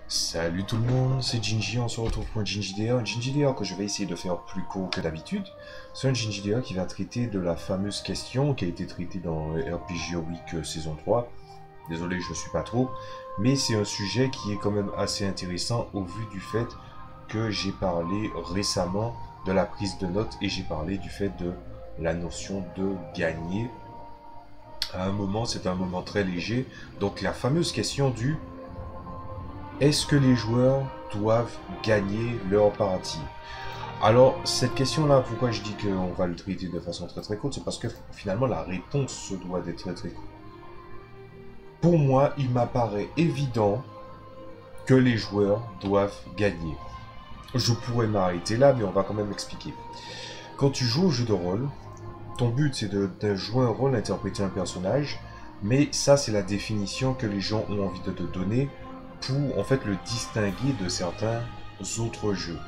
Salut tout le monde, c'est Ginji, on se retrouve pour un GinjiDA. Un GinjiDA que je vais essayer de faire plus court que d'habitude. C'est un GinjiDA qui va traiter de la fameuse question qui a été traitée dans RPG Week saison 3. Désolé, je ne suis pas trop. Mais c'est un sujet qui est quand même assez intéressant au vu du fait que j'ai parlé récemment de la prise de notes et j'ai parlé du fait de la notion de gagner. À un moment, c'est un moment très léger. Donc la fameuse question du est-ce que les joueurs doivent gagner leur partie? Alors, cette question-là, pourquoi je dis qu'on va le traiter de façon très très courte, c'est parce que finalement la réponse se doit d'être très très courte. Pour moi, il m'apparaît évident que les joueurs doivent gagner. Je pourrais m'arrêter là, mais on va quand même expliquer. Quand tu joues au jeu de rôle, ton but c'est de jouer un rôle, d'interpréter un personnage, mais ça c'est la définition que les gens ont envie de te donner pour en fait le distinguer de certains autres jeux.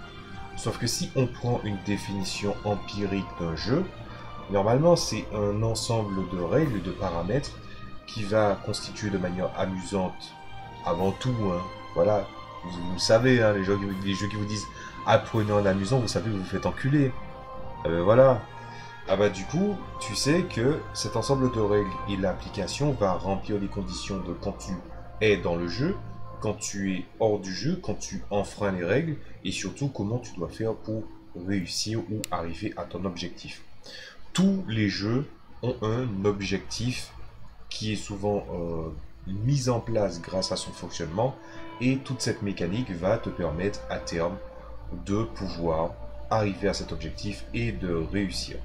Sauf que si on prend une définition empirique d'un jeu, normalement c'est un ensemble de règles, de paramètres qui va constituer de manière amusante avant tout. Hein, voilà, vous savez, hein, les jeux qui vous disent apprenez en amusant, vous savez, vous vous faites enculer. Voilà. Ah bah du coup, tu sais que cet ensemble de règles et l'application va remplir les conditions de quand tu es dans le jeu, quand tu es hors du jeu, quand tu enfreins les règles, et surtout comment tu dois faire pour réussir ou arriver à ton objectif. Tous les jeux ont un objectif qui est souvent mis en place grâce à son fonctionnement, et toute cette mécanique va te permettre à terme de pouvoir arriver à cet objectif et de réussir.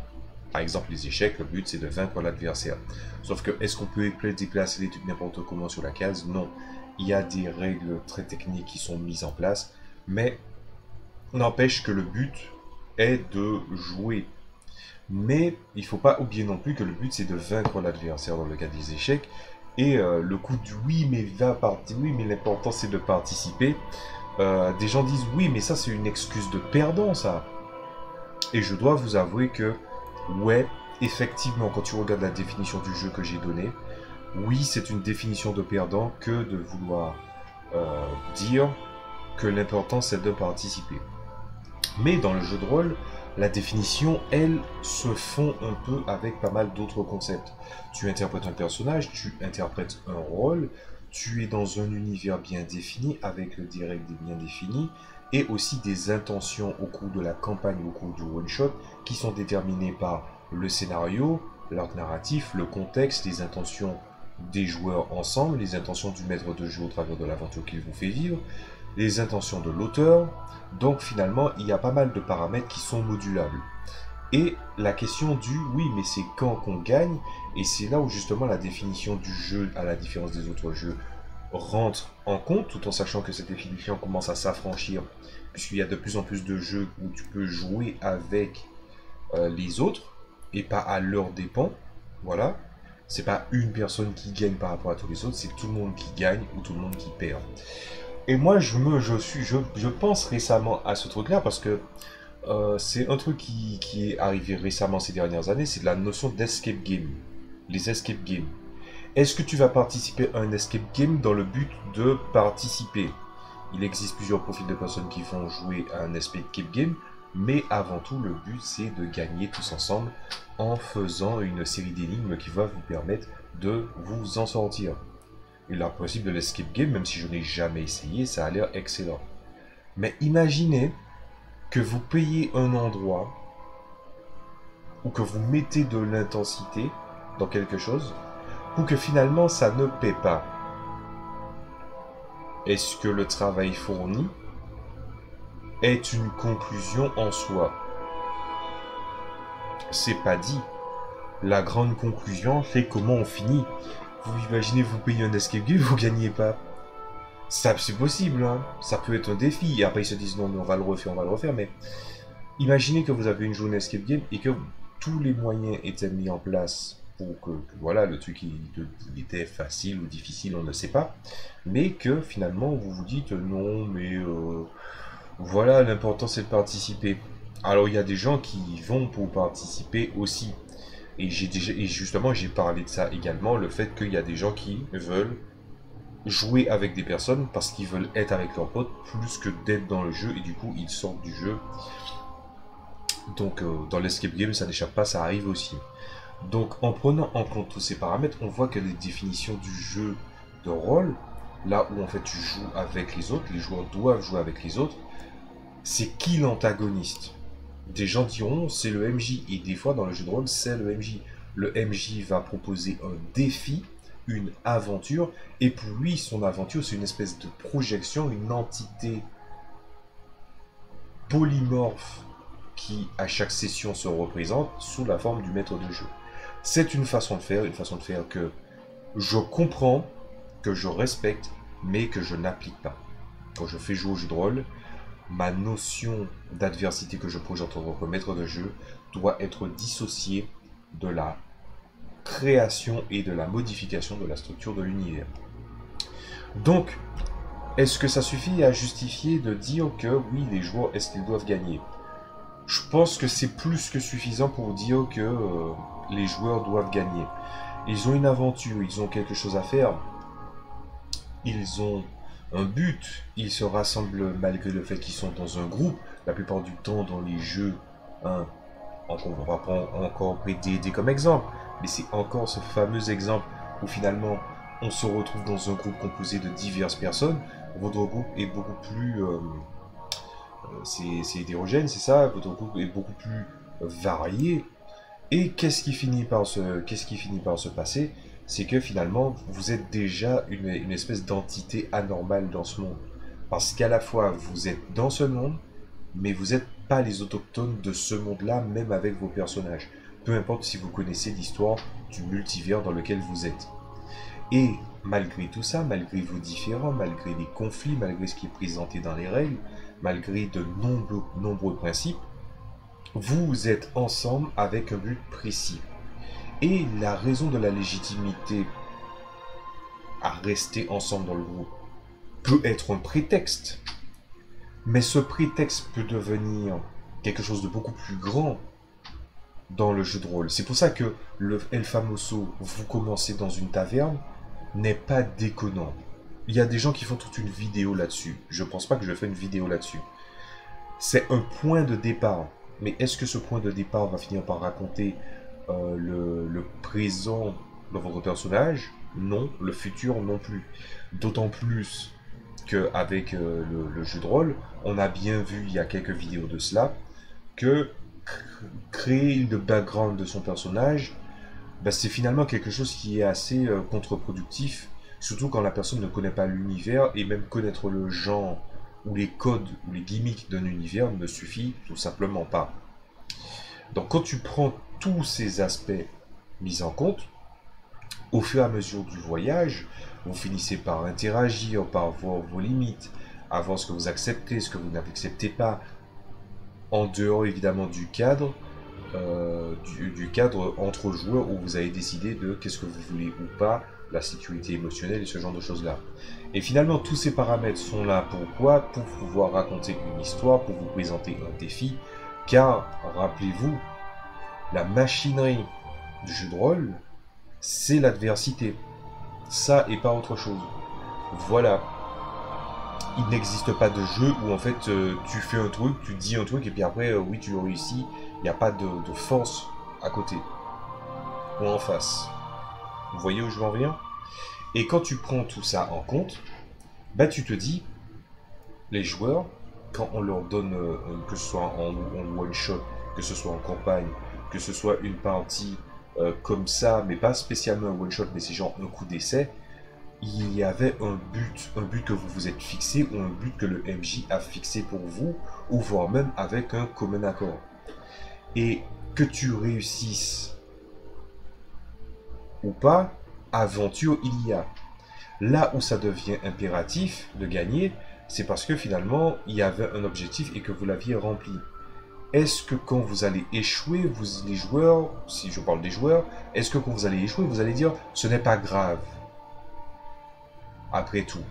Par exemple, les échecs, le but c'est de vaincre l'adversaire. Sauf que, est-ce qu'on peut déplacer les trucs n'importe comment sur la case? Non. Il y a des règles très techniques qui sont mises en place, mais n'empêche que le but est de jouer. Mais il ne faut pas oublier non plus que le but c'est de vaincre l'adversaire dans le cas des échecs. Et le coup du oui, mais va partir, oui, mais l'important c'est de participer. Des gens disent oui, mais ça c'est une excuse de perdant, ça. Et je dois vous avouer que ouais, effectivement, quand tu regardes la définition du jeu que j'ai donnée, oui, c'est une définition de perdant que de vouloir dire que l'important c'est de participer. Mais dans le jeu de rôle, la définition, elle, se fond un peu avec pas mal d'autres concepts. Tu interprètes un personnage, tu interprètes un rôle, tu es dans un univers bien défini, avec des règles bien définies, et aussi des intentions au cours de la campagne, au cours du one-shot, qui sont déterminées par le scénario, l'arc narratif, le contexte, les intentions des joueurs ensemble, les intentions du maître de jeu au travers de l'aventure qu'il vous fait vivre, les intentions de l'auteur. Donc finalement, il y a pas mal de paramètres qui sont modulables. Et la question du oui, mais c'est quand qu'on gagne, et c'est là où justement la définition du jeu, à la différence des autres jeux, rentre en compte, tout en sachant que cette définition commence à s'affranchir, puisqu'il y a de plus en plus de jeux où tu peux jouer avec les autres, et pas à leur dépens. Voilà. C'est pas une personne qui gagne par rapport à tous les autres, c'est tout le monde qui gagne ou tout le monde qui perd. Et moi, je pense récemment à ce truc-là parce que c'est un truc qui est arrivé récemment ces dernières années, c'est la notion d'escape game. Les escape games. Est-ce que tu vas participer à un escape game dans le but de participer? Il existe plusieurs profils de personnes qui vont jouer à un escape game, mais avant tout, le but c'est de gagner tous ensemble en faisant une série d'énigmes qui va vous permettre de vous en sortir. Et le principe de l'escape game, même si je n'ai jamais essayé, ça a l'air excellent. Mais imaginez que vous payez un endroit ou que vous mettez de l'intensité dans quelque chose pour que finalement ça ne paie pas. Est-ce que le travail fourni est une conclusion en soi? C'est pas dit. La grande conclusion, c'est comment on finit. Vous imaginez, vous payez un escape game, vous gagnez pas. Ça, c'est possible, hein. Ça peut être un défi. Et après, ils se disent non, mais on va le refaire. Mais imaginez que vous avez une journée escape game et que tous les moyens étaient mis en place pour que voilà, le truc il était facile ou difficile, on ne sait pas. Mais que finalement, vous vous dites non, mais voilà, l'important c'est de participer. Alors, il y a des gens qui vont pour participer aussi. Et justement, j'ai parlé de ça également, le fait qu'il y a des gens qui veulent jouer avec des personnes parce qu'ils veulent être avec leurs potes plus que d'être dans le jeu et du coup ils sortent du jeu. Donc dans l'escape game ça n'échappe pas, ça arrive aussi. Donc en prenant en compte tous ces paramètres, on voit que les définitions du jeu de rôle, là où en fait tu joues avec les autres, les joueurs doivent jouer avec les autres, c'est qui l'antagoniste? Des gens diront c'est le MJ, et des fois dans le jeu de rôle c'est le MJ. Le MJ va proposer un défi, une aventure, et pour lui son aventure c'est une espèce de projection, une entité polymorphe qui à chaque session se représente sous la forme du maître de jeu. C'est une façon de faire que je comprends, que je respecte, mais que je n'applique pas. Quand je fais jouer au jeu de rôle, ma notion d'adversité que je projette en tant que maître de jeu doit être dissociée de la création et de la modification de la structure de l'univers. Donc, est-ce que ça suffit à justifier de dire que oui, les joueurs, est-ce qu'ils doivent gagner? Je pense que c'est plus que suffisant pour dire que les joueurs doivent gagner. Ils ont une aventure, ils ont quelque chose à faire, ils ont un but, ils se rassemblent malgré le fait qu'ils sont dans un groupe. La plupart du temps dans les jeux, hein, on va prendre encore D&D comme exemple, mais c'est encore ce fameux exemple où finalement on se retrouve dans un groupe composé de diverses personnes. Votre groupe est beaucoup plus... c'est hétérogène, c'est ça, votre groupe est beaucoup plus varié. Et qu'est-ce qui finit par se passer? C'est que finalement, vous êtes déjà une espèce d'entité anormale dans ce monde. Parce qu'à la fois, vous êtes dans ce monde, mais vous n'êtes pas les autochtones de ce monde-là, même avec vos personnages. Peu importe si vous connaissez l'histoire du multivers dans lequel vous êtes. Et malgré tout ça, malgré vos différends, malgré les conflits, malgré ce qui est présenté dans les règles, malgré de nombreux principes, vous êtes ensemble avec un but précis. Et la raison de la légitimité à rester ensemble dans le groupe peut être un prétexte. Mais ce prétexte peut devenir quelque chose de beaucoup plus grand dans le jeu de rôle. C'est pour ça que le El Famoso, vous commencez dans une taverne, n'est pas déconnant. Il y a des gens qui font toute une vidéo là-dessus. Je pense pas que je fais une vidéo là-dessus. C'est un point de départ. Mais est-ce que ce point de départ va finir par raconter le présent de votre personnage? Non. Le futur non plus. D'autant plus qu'avec le jeu de rôle, on a bien vu il y a quelques vidéos de cela que créer le background de son personnage, bah, c'est finalement quelque chose qui est assez contre-productif, surtout quand la personne ne connaît pas l'univers, et même connaître le genre ou les codes ou les gimmicks d'un univers ne suffit tout simplement pas. Donc quand tu prends tous ces aspects mis en compte, au fur et à mesure du voyage, vous finissez par interagir, par voir vos limites, à voir ce que vous acceptez, ce que vous n'acceptez pas, en dehors évidemment du cadre, du cadre entre joueurs où vous avez décidé de qu'est-ce que vous voulez ou pas, la sécurité émotionnelle et ce genre de choses-là. Et finalement, tous ces paramètres sont là pourquoi? Pour pouvoir raconter une histoire, pour vous présenter un défi, car, rappelez-vous, la machinerie du jeu de rôle, c'est l'adversité. Ça et pas autre chose. Voilà. Il n'existe pas de jeu où en fait tu fais un truc, tu dis un truc et puis après oui tu le réussis. Il n'y a pas de force à côté ou en face. Vous voyez où je veux en venir? Et quand tu prends tout ça en compte, bah tu te dis, les joueurs, quand on leur donne, que ce soit en one shot, que ce soit en campagne, que ce soit une partie comme ça, mais pas spécialement un one shot, mais c'est genre un coup d'essai, il y avait un but que vous vous êtes fixé ou un but que le MJ a fixé pour vous, ou voire même avec un commun accord. Et que tu réussisses ou pas, aventure il y a. Là où ça devient impératif de gagner, c'est parce que finalement il y avait un objectif et que vous l'aviez rempli. Est-ce que quand vous allez échouer, vous les joueurs, si je parle des joueurs, est-ce que quand vous allez échouer, vous allez dire ce n'est pas grave? Après tout,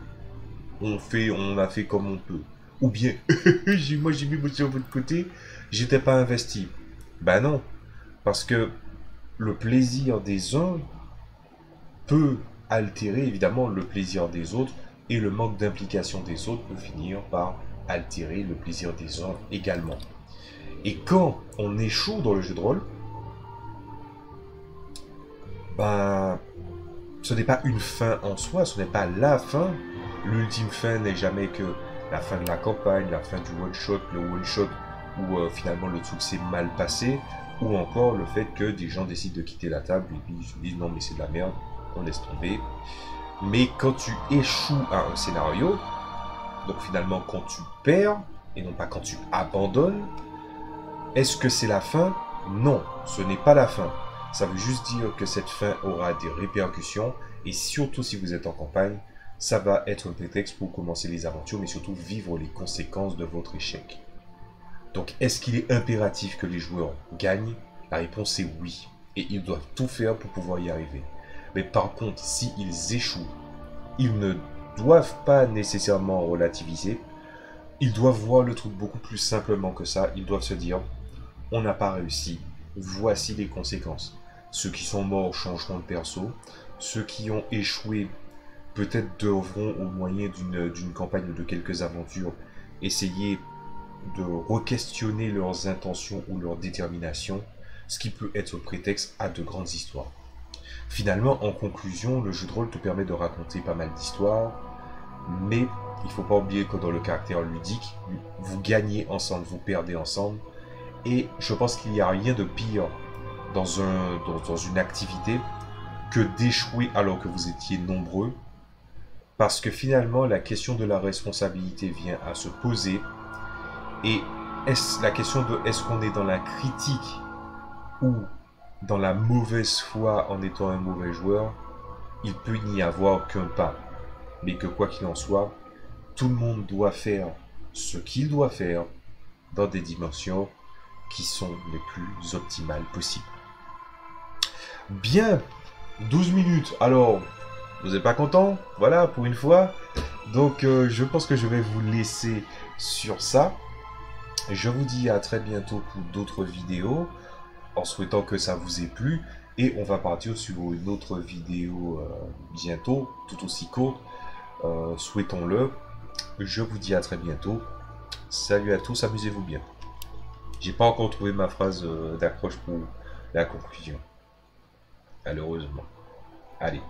on a fait comme on peut. Ou bien, moi j'ai mis sur votre côté, j'étais pas investi. Ben non, parce que le plaisir des uns peut altérer évidemment le plaisir des autres, et le manque d'implication des autres peut finir par altérer le plaisir des uns également. Et quand on échoue dans le jeu de rôle, ben, ce n'est pas une fin en soi, ce n'est pas la fin. L'ultime fin n'est jamais que la fin de la campagne, la fin du one-shot, le one-shot où finalement le truc s'est mal passé, ou encore le fait que des gens décident de quitter la table et puis ils se disent non mais c'est de la merde, on laisse tomber. Mais quand tu échoues à un scénario, donc finalement quand tu perds, et non pas quand tu abandonnes, est-ce que c'est la fin? Non, ce n'est pas la fin. Ça veut juste dire que cette fin aura des répercussions, et surtout si vous êtes en campagne, ça va être un prétexte pour commencer les aventures, mais surtout vivre les conséquences de votre échec. Donc est-ce qu'il est impératif que les joueurs gagnent? La réponse est oui, et ils doivent tout faire pour pouvoir y arriver. Mais par contre, s'ils échouent, ils ne doivent pas nécessairement relativiser, ils doivent voir le truc beaucoup plus simplement que ça, ils doivent se dire, on n'a pas réussi, voici les conséquences. Ceux qui sont morts changeront de perso, ceux qui ont échoué peut-être devront, au moyen d'une campagne ou de quelques aventures, essayer de re-questionner leurs intentions ou leur détermination, ce qui peut être prétexte à de grandes histoires. Finalement, en conclusion, le jeu de rôle te permet de raconter pas mal d'histoires, mais il ne faut pas oublier que dans le caractère ludique, vous gagnez ensemble, vous perdez ensemble, et je pense qu'il n'y a rien de pire dans une activité que d'échouer alors que vous étiez nombreux, parce que finalement, la question de la responsabilité vient à se poser, et la question de est-ce qu'on est dans la critique ou dans la mauvaise foi en étant un mauvais joueur, il peut n'y avoir qu'un pas. Mais que quoi qu'il en soit, tout le monde doit faire ce qu'il doit faire dans des dimensions qui sont les plus optimales possibles. Bien, 12 minutes. Alors, vous n'êtes pas content? Voilà, pour une fois. Donc, je pense que je vais vous laisser sur ça. Je vous dis à très bientôt pour d'autres vidéos, en souhaitant que ça vous ait plu. Et on va partir sur une autre vidéo bientôt, tout aussi courte. Souhaitons-le. Je vous dis à très bientôt. Salut à tous, amusez-vous bien. J'ai pas encore trouvé ma phrase d'accroche pour la conclusion. Malheureusement. Allez.